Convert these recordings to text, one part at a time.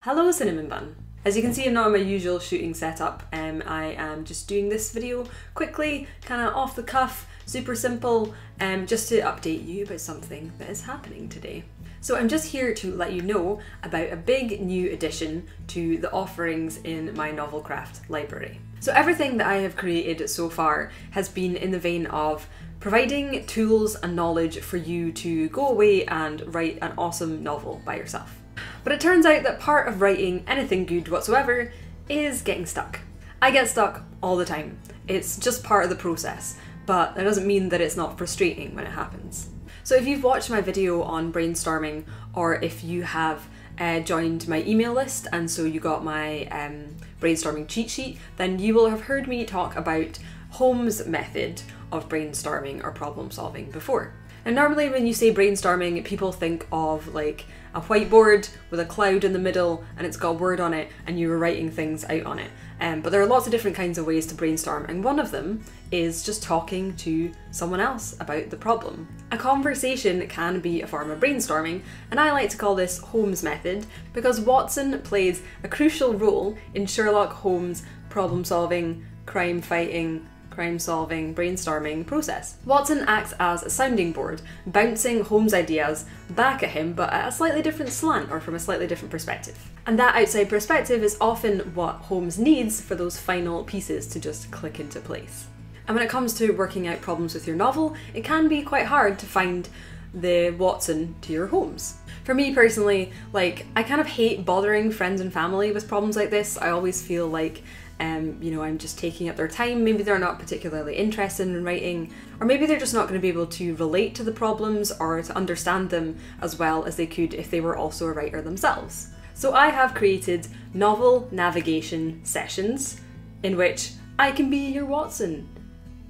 Hello Cinnamon Bun! As you can see, I'm not in my usual shooting setup. I am just doing this video quickly, kind of off the cuff, super simple, just to update you about something that is happening today. So I'm just here to let you know about a big new addition to the offerings in my novel craft library. So everything that I have created so far has been in the vein of providing tools and knowledge for you to go away and write an awesome novel by yourself. But it turns out that part of writing anything good whatsoever is getting stuck. I get stuck all the time. It's just part of the process, but that doesn't mean that it's not frustrating when it happens. So if you've watched my video on brainstorming, or if you have joined my email list and so you got my brainstorming cheat sheet, then you will have heard me talk about Holmes' method of brainstorming or problem solving before. And normally when you say brainstorming, people think of like a whiteboard with a cloud in the middle and it's got a word on it and you were writing things out on it. But there are lots of different kinds of ways to brainstorm, and one of them is just talking to someone else about the problem. A conversation can be a form of brainstorming, and I like to call this Holmes' method because Watson plays a crucial role in Sherlock Holmes' problem solving, crime fighting, crime solving, brainstorming process. Watson acts as a sounding board, bouncing Holmes' ideas back at him, but at a slightly different slant or from a slightly different perspective. And that outside perspective is often what Holmes needs for those final pieces to just click into place. And when it comes to working out problems with your novel, it can be quite hard to find the Watson to your Holmes. For me personally, I kind of hate bothering friends and family with problems like this. I always feel like I'm just taking up their time. Maybe they're not particularly interested in writing, or maybe they're just not going to be able to relate to the problems or to understand them as well as they could if they were also a writer themselves. So I have created novel navigation sessions in which I can be your Watson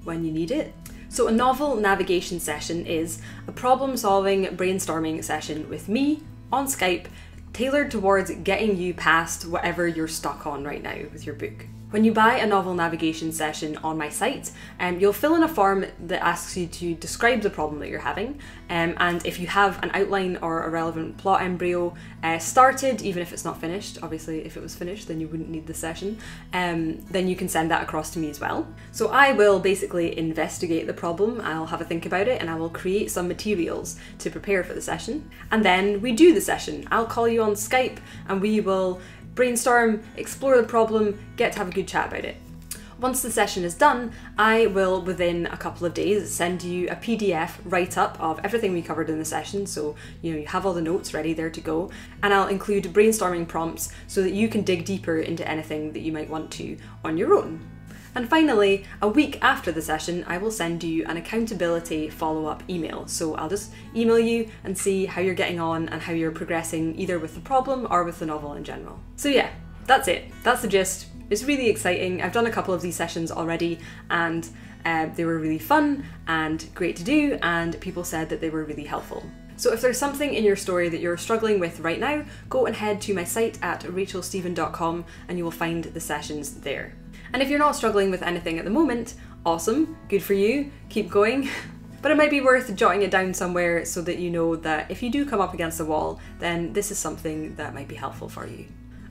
when you need it. So a novel navigation session is a problem-solving brainstorming session with me on Skype, tailored towards getting you past whatever you're stuck on right now with your book. When you buy a novel navigation session on my site, you'll fill in a form that asks you to describe the problem that you're having, and if you have an outline or a relevant plot embryo started, even if it's not finished, obviously if it was finished then you wouldn't need the session, then you can send that across to me as well. So I will basically investigate the problem, I'll have a think about it, and I will create some materials to prepare for the session. And then we do the session. I'll call you on Skype and we will brainstorm, explore the problem, get to have a good chat about it. Once the session is done, I will, within a couple of days, send you a PDF write-up of everything we covered in the session, so you have all the notes ready there to go, and I'll include brainstorming prompts so that you can dig deeper into anything that you might want to on your own. And finally, a week after the session, I will send you an accountability follow-up email. So I'll just email you and see how you're getting on and how you're progressing either with the problem or with the novel in general. So yeah, that's it. That's the gist. It's really exciting. I've done a couple of these sessions already and they were really fun and great to do, and people said that they were really helpful. So if there's something in your story that you're struggling with right now, go and head to my site at rachaelstephen.com and you will find the sessions there. And if you're not struggling with anything at the moment, awesome, good for you, keep going. But it might be worth jotting it down somewhere so that you know that if you do come up against a wall, then this is something that might be helpful for you.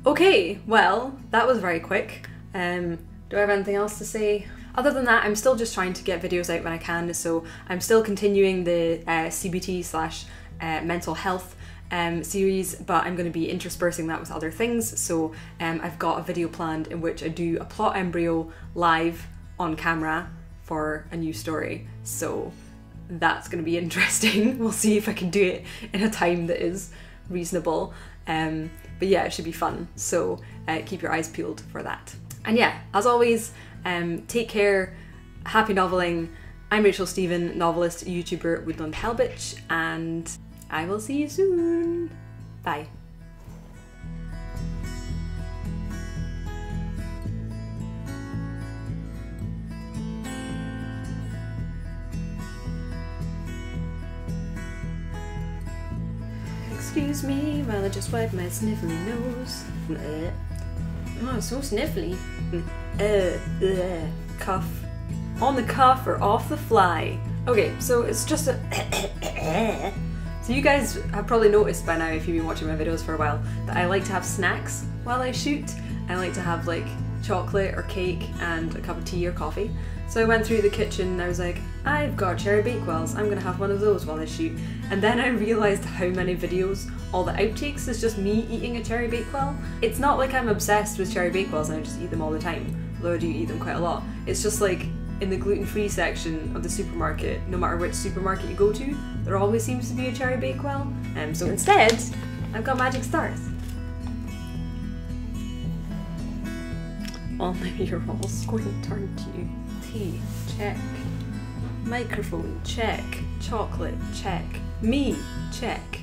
Okay, well, that was very quick. Do I have anything else to say? Other than that, I'm still just trying to get videos out when I can, so I'm still continuing the CBT/mental health series, but I'm going to be interspersing that with other things. So I've got a video planned in which I do a plot embryo live on camera for a new story. So that's going to be interesting. We'll see if I can do it in a time that is reasonable. But yeah, it should be fun. So keep your eyes peeled for that. And yeah, as always, take care, happy noveling. I'm Rachael Stephen, novelist, YouTuber, Woodland Hellbitch, and I will see you soon. Bye. Excuse me while I just wipe my sniffly nose. Oh, so sniffly. Cuff. On the cuff or off the fly. Okay, so it's just a So you guys have probably noticed by now, if you've been watching my videos for a while, that I like to have snacks while I shoot. I like to have like chocolate or cake and a cup of tea or coffee. So I went through the kitchen and I was like, I've got cherry bakewells, I'm gonna have one of those while I shoot. And then I realised how many videos, all the outtakes is just me eating a cherry bakewell. It's not like I'm obsessed with cherry bakewells and I just eat them all the time, although I do eat them quite a lot. It's just like in the gluten-free section of the supermarket, no matter which supermarket you go to, there always seems to be a cherry bakewell. So instead, I've got magic stars. Well, now you're all going to turn to you. Tea, check. Microphone, check. Chocolate, check. Me, check.